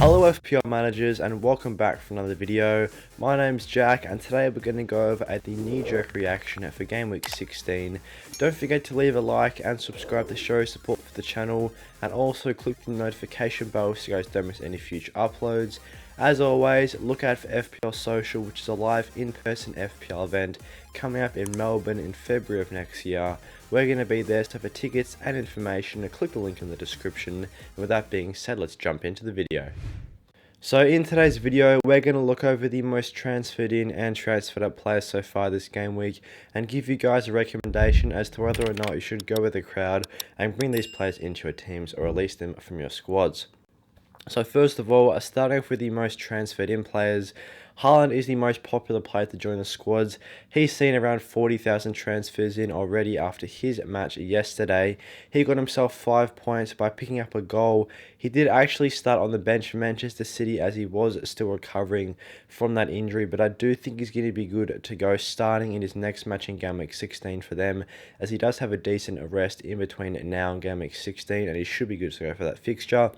Hello FPL managers and welcome back for another video. My name's Jack and today we're going to go over the knee-jerk reaction for game week 16. Don't forget to leave a like and subscribe to show support for the channel, and also click the notification bell so you guys don't miss any future uploads. As always, look out for FPL Social, which is a live in-person FPL event coming up in Melbourne in February of next year. We're going to be there, so for tickets and information, click the link in the description. And with that being said, let's jump into the video. So in today's video, we're going to look over the most transferred in and transferred up players so far this game week and give you guys a recommendation as to whether or not you should go with the crowd and bring these players into your teams or release them from your squads. So first of all, starting off with the most transferred in players, Haaland is the most popular player to join the squads. He's seen around 40,000 transfers in already after his match yesterday. He got himself 5 points by picking up a goal. He did actually start on the bench for Manchester City as he was still recovering from that injury, but I do think he's going to be good to go starting in his next match in Game Week 16 for them, as he does have a decent rest in between now and Game Week 16, and he should be good to go for that fixture.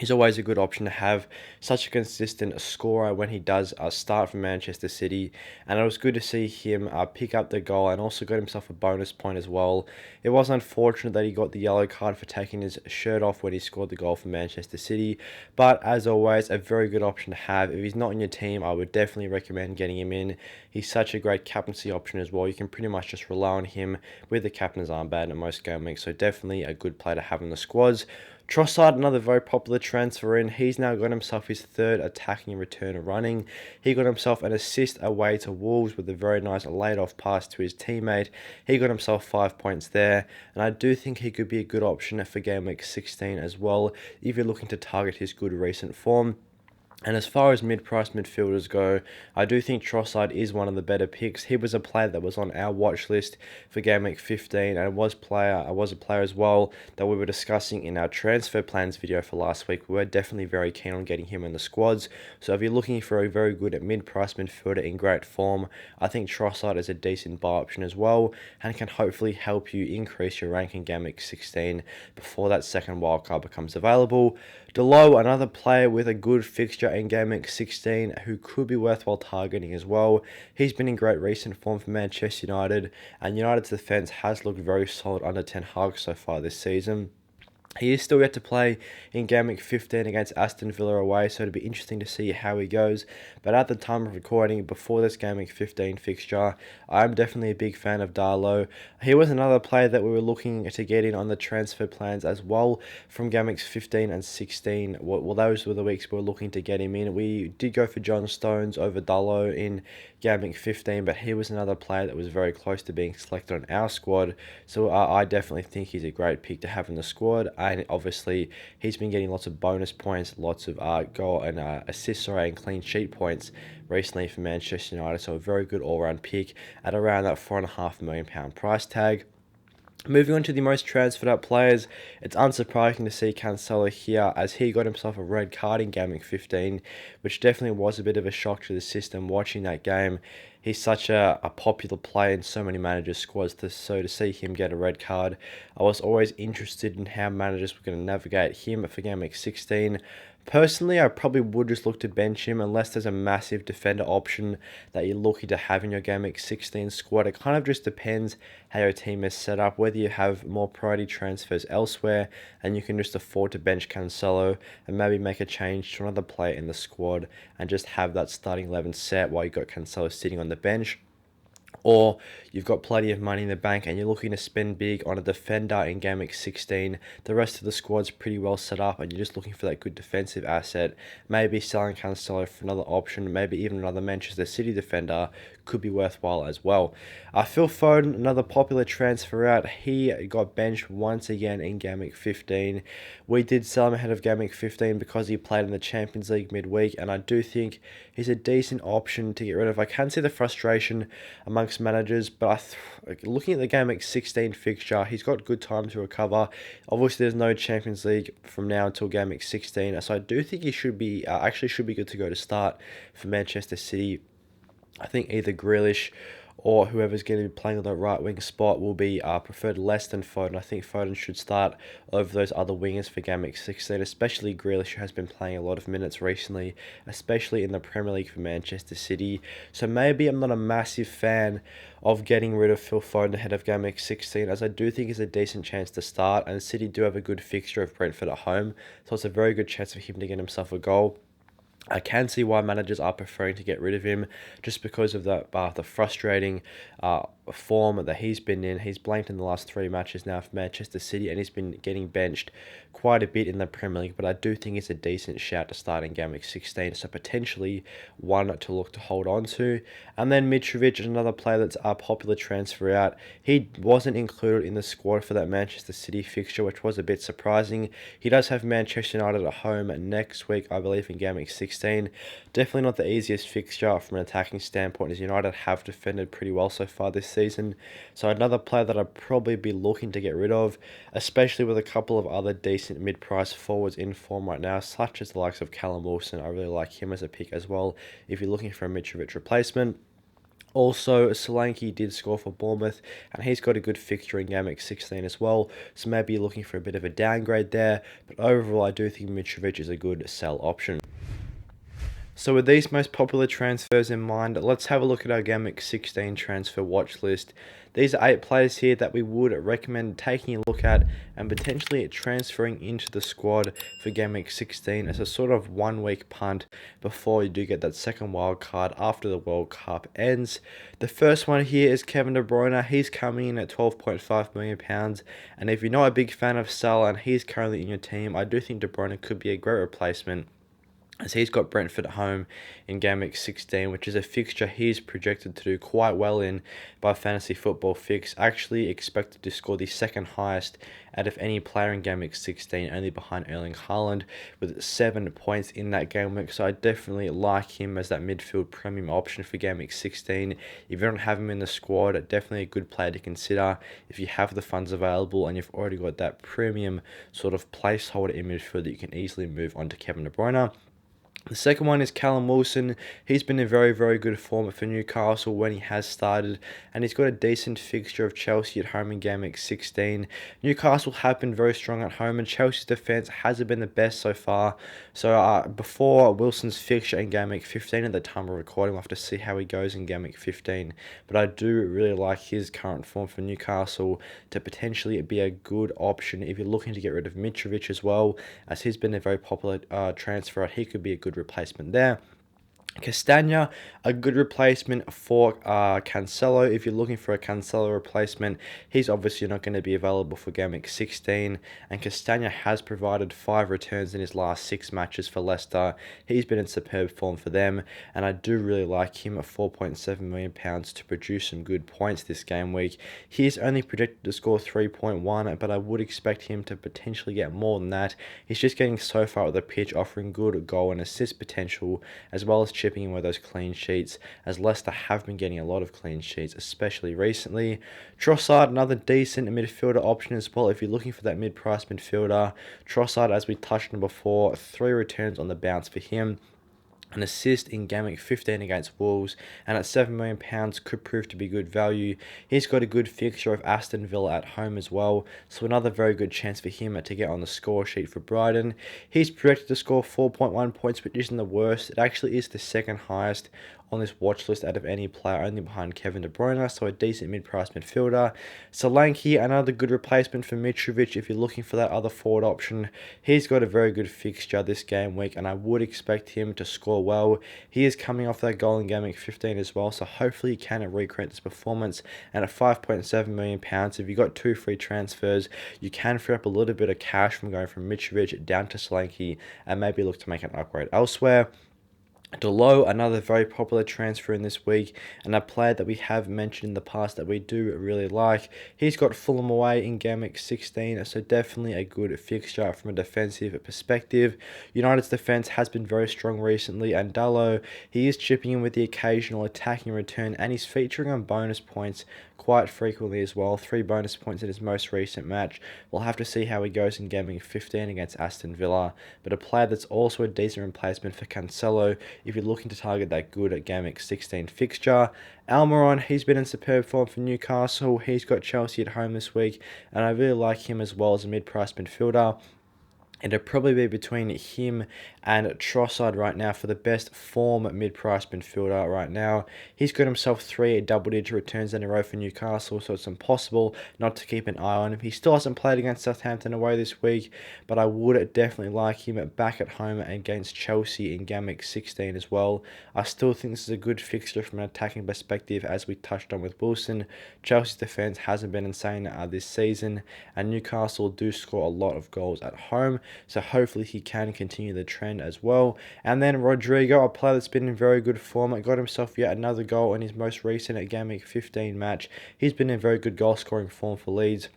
He's always a good option to have, such a consistent scorer when he does start for Manchester City, and it was good to see him pick up the goal and also got himself a bonus point as well. It was unfortunate that he got the yellow card for taking his shirt off when he scored the goal for Manchester City, but as always, a very good option to have. If he's not in your team, I would definitely recommend getting him in. He's such a great captaincy option as well. You can pretty much just rely on him with the captain's armband in most game weeks, so definitely a good player to have in the squads. Trossard, another very popular transfer in. He's now got himself his third attacking return running. He got himself an assist away to Wolves with a very nice laid-off pass to his teammate. He got himself 5 points there, and I do think he could be a good option for Game Week 16 as well, if you're looking to target his good recent form. And as far as mid-price midfielders go, I do think Trossard is one of the better picks. He was a player that was on our watch list for Game Week 15, and was a player as well that we were discussing in our transfer plans video for last week. We were definitely very keen on getting him in the squads. So if you're looking for a very good mid-price midfielder in great form, I think Trossard is a decent buy option as well, and can hopefully help you increase your rank in Game Week 16 before that second wildcard becomes available. Delo, another player with a good fixture in Game Week 16 who could be worthwhile targeting as well. He's been in great recent form for Manchester United, and United's defence has looked very solid under Ten Hag so far this season. He is still yet to play in Game Week 15 against Aston Villa away, so it'll be interesting to see how he goes. But at the time of recording, before this Game Week 15 fixture, I'm definitely a big fan of Darlow. He was another player that we were looking to get in on the transfer plans as well from Game Weeks 15 and 16. Well, those were the weeks we were looking to get him in. We did go for John Stones over Darlow in Game Week 15, but he was another player that was very close to being selected on our squad. So I definitely think he's a great pick to have in the squad. And obviously, he's been getting lots of bonus points, lots of goal and assist and clean sheet points recently for Manchester United. So a very good all-round pick at around that £4.5 million price tag. Moving on to the most transferred up players, it's unsurprising to see Cancelo here as he got himself a red card in Game Week 15, which definitely was a bit of a shock to the system watching that game. He's such a popular player in so many managers' squads, so to see him get a red card, I was always interested in how managers were going to navigate him for Game Week 16. Personally, I probably would just look to bench him unless there's a massive defender option that you're looking to have in your Game Week 16 squad. It kind of just depends how your team is set up, whether you have more priority transfers elsewhere and you can just afford to bench Cancelo and maybe make a change to another player in the squad and just have that starting 11 set while you've got Cancelo sitting on the bench. Or you've got plenty of money in the bank and you're looking to spend big on a defender in Game Week 16. The rest of the squad's pretty well set up and you're just looking for that good defensive asset. Maybe selling Cancelo for another option, maybe even another Manchester City defender could be worthwhile as well. Phil Foden, another popular transfer out. He got benched once again in Game Week 15. We did sell him ahead of Game Week 15 because he played in the Champions League midweek, and I do think he's a decent option to get rid of. I can see the frustration amongst managers, but looking at the Game Week 16 fixture, he's got good time to recover. Obviously, there's no Champions League from now until Game Week 16, so I do think he should be actually should be good to go to start for Manchester City. I think either Grealish or whoever's going to be playing on the right wing spot will be preferred less than Foden. I think Foden should start over those other wingers for Game Week 16, especially Grealish, who has been playing a lot of minutes recently, especially in the Premier League for Manchester City. So maybe I'm not a massive fan of getting rid of Phil Foden ahead of Game Week 16, as I do think it's a decent chance to start, and City do have a good fixture of Brentford at home, so it's a very good chance for him to get himself a goal. I can see why managers are preferring to get rid of him, just because of the frustrating form that he's been in. He's blanked in the last 3 matches now for Manchester City, and he's been getting benched quite a bit in the Premier League, but I do think it's a decent shout to start in Game Week 16, so potentially one to look to hold on to. And then Mitrovic is another player that's a popular transfer out. He wasn't included in the squad for that Manchester City fixture, which was a bit surprising. He does have Manchester United at home next week, I believe, in Game Week 16. Definitely not the easiest fixture from an attacking standpoint, as United have defended pretty well so far this season. So another player that I'd probably be looking to get rid of, especially with a couple of other decent mid-price forwards in form right now, such as the likes of Callum Wilson. I really like him as a pick as well if you're looking for a Mitrovic replacement. Also, Solanke did score for Bournemouth, and he's got a good fixture in Game Week 16 as well, so maybe you're looking for a bit of a downgrade there, but overall I do think Mitrovic is a good sell option. So with these most popular transfers in mind, let's have a look at our Game Week 16 transfer watch list. These are 8 players here that we would recommend taking a look at and potentially transferring into the squad for Game Week 16 as a sort of 1 week punt before you do get that second wild card after the World Cup ends. The first one here is Kevin De Bruyne. He's coming in at £12.5 million, and if you're not a big fan of Salah and he's currently in your team, I do think De Bruyne could be a great replacement, as he's got Brentford at home in Game Week 16, which is a fixture he's projected to do quite well in by Fantasy Football Fix. Actually expected to score the second highest out of any player in Game Week 16, only behind Erling Haaland, with 7 points in that game week. So I definitely like him as that midfield premium option for Game Week 16. If you don't have him in the squad, definitely a good player to consider if you have the funds available and you've already got that premium sort of placeholder in midfield that you can easily move on to Kevin De Bruyne. The second one is Callum Wilson. He's been in very, very good form for Newcastle when he has started, and he's got a decent fixture of Chelsea at home in Game Week 16. Newcastle have been very strong at home, and Chelsea's defence hasn't been the best so far. So before Wilson's fixture in Game Week 15 at the time of recording, we'll have to see how he goes in Game Week 15. But I do really like his current form for Newcastle to potentially be a good option if you're looking to get rid of Mitrovic as well, as he's been a very popular transfer. He could be a good replacement there. Castagna, a good replacement for Cancelo. If you're looking for a Cancelo replacement, he's obviously not going to be available for Game Week 16, and Castagna has provided 5 returns in his last 6 matches for Leicester. He's been in superb form for them, and I do really like him at £4.7 million to produce some good points this game week. He is only projected to score 3.1, but I would expect him to potentially get more than that. He's just getting so far with the pitch, offering good goal and assist potential, as well as chipping in with those clean sheets, as Leicester have been getting a lot of clean sheets, especially recently. Trossard, another decent midfielder option as well if you're looking for that mid-price midfielder. Trossard, as we touched on before, 3 returns on the bounce for him. An assist in Game Week 15 against Wolves, and at £7 million could prove to be good value. He's got a good fixture of Aston Villa at home as well, so another very good chance for him to get on the score sheet for Brighton. He's projected to score 4.1 points, which isn't the worst. It actually is the second highest on this watch list out of any player, only behind Kevin De Bruyne, so a decent mid-price midfielder. Solanke, another good replacement for Mitrovic if you're looking for that other forward option. He's got a very good fixture this game week, and I would expect him to score well. He is coming off that goal in Game Week 15 as well, so hopefully he can recreate this performance. And at £5.7 million, if you've got 2 free transfers, you can free up a little bit of cash from going from Mitrovic down to Solanke and maybe look to make an upgrade elsewhere. Delo, another very popular transfer in this week, and a player that we have mentioned in the past that we do really like. He's got Fulham away in Game Week 16, so definitely a good fixture from a defensive perspective. United's defence has been very strong recently, and Delo, he is chipping in with the occasional attacking return, and he's featuring on bonus points quite frequently as well. 3 bonus points in his most recent match. We'll have to see how he goes in Game Week 15 against Aston Villa, but a player that's also a decent replacement for Cancelo if you're looking to target that good at Game Week 16 fixture. Almiron, he's been in superb form for Newcastle. He's got Chelsea at home this week, and I really like him as well as a mid-price midfielder. It'd probably be between him and Trossard right now for the best form mid-price midfielder right now. He's got himself 3 double-digit returns in a row for Newcastle, so it's impossible not to keep an eye on him. He still hasn't played against Southampton away this week, but I would definitely like him back at home against Chelsea in Game Week 16 as well. I still think this is a good fixture from an attacking perspective, as we touched on with Wilson. Chelsea's defence hasn't been insane this season, and Newcastle do score a lot of goals at home, so hopefully he can continue the trend as well. And then Rodrigo, a player that's been in very good form, got himself yet another goal in his most recent Game Week 15 match. He's been in very good goal scoring form for Leeds.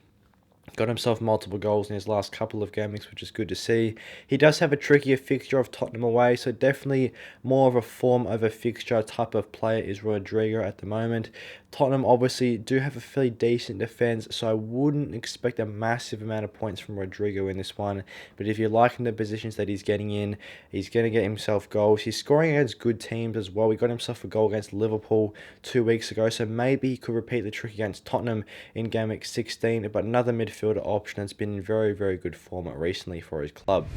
Got himself multiple goals in his last couple of game weeks, which is good to see. He does have a trickier fixture of Tottenham away, so definitely more of a form over fixture type of player is Rodrigo at the moment. Tottenham obviously do have a fairly decent defence, so I wouldn't expect a massive amount of points from Rodrigo in this one. But if you're liking the positions that he's getting in, he's going to get himself goals. He's scoring against good teams as well. He got himself a goal against Liverpool 2 weeks ago, so maybe he could repeat the trick against Tottenham in Game Week 16. But another midfielder option that's been in very, very good form recently for his club.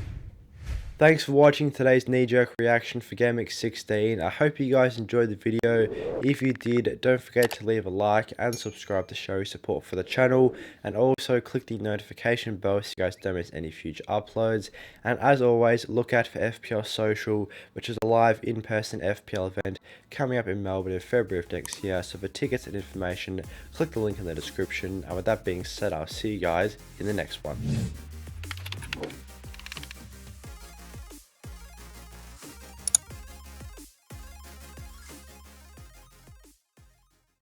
Thanks for watching today's knee-jerk reaction for Game Week 16. I hope you guys enjoyed the video. If you did, don't forget to leave a like and subscribe to show your support for the channel. And also click the notification bell so you guys don't miss any future uploads. And as always, look out for FPL Social, which is a live in-person FPL event coming up in Melbourne in February of next year. So for tickets and information, click the link in the description. And with that being said, I'll see you guys in the next one.